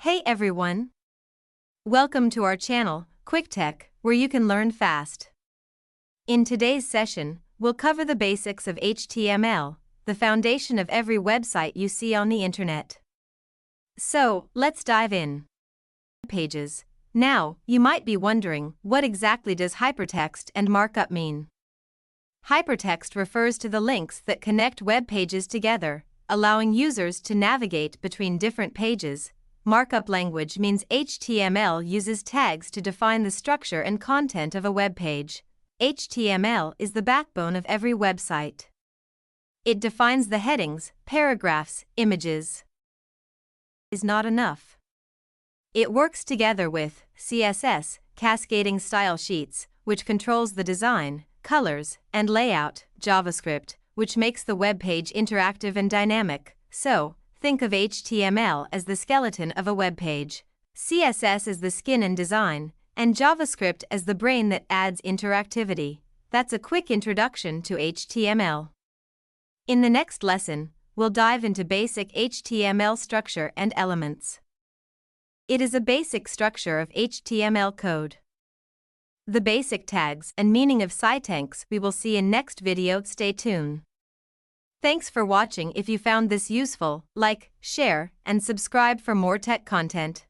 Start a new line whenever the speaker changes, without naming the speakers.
Hey everyone! Welcome to our channel, Quick Tech, where you can learn fast. In today's session, we'll cover the basics of HTML, the foundation of every website you see on the internet. So, let's dive in. Pages. Now, you might be wondering, what exactly does hypertext and markup mean? Hypertext refers to the links that connect web pages together, allowing users to navigate between different pages. Markup language means HTML uses tags to define the structure and content of a web page. HTML is the backbone of every website. It defines the headings, paragraphs, images. Is not enough. It works together with CSS, cascading style sheets, which controls the design, colors, and layout, JavaScript, which makes the web page interactive and dynamic. So, think of HTML as the skeleton of a web page, CSS as the skin and design, and JavaScript as the brain that adds interactivity. That's a quick introduction to HTML. In the next lesson, we'll dive into basic HTML structure and elements. It is a basic structure of HTML code. The basic tags and meaning of syntax we will see in next video. Stay tuned. Thanks for watching. If you found this useful, like, share, and subscribe for more tech content.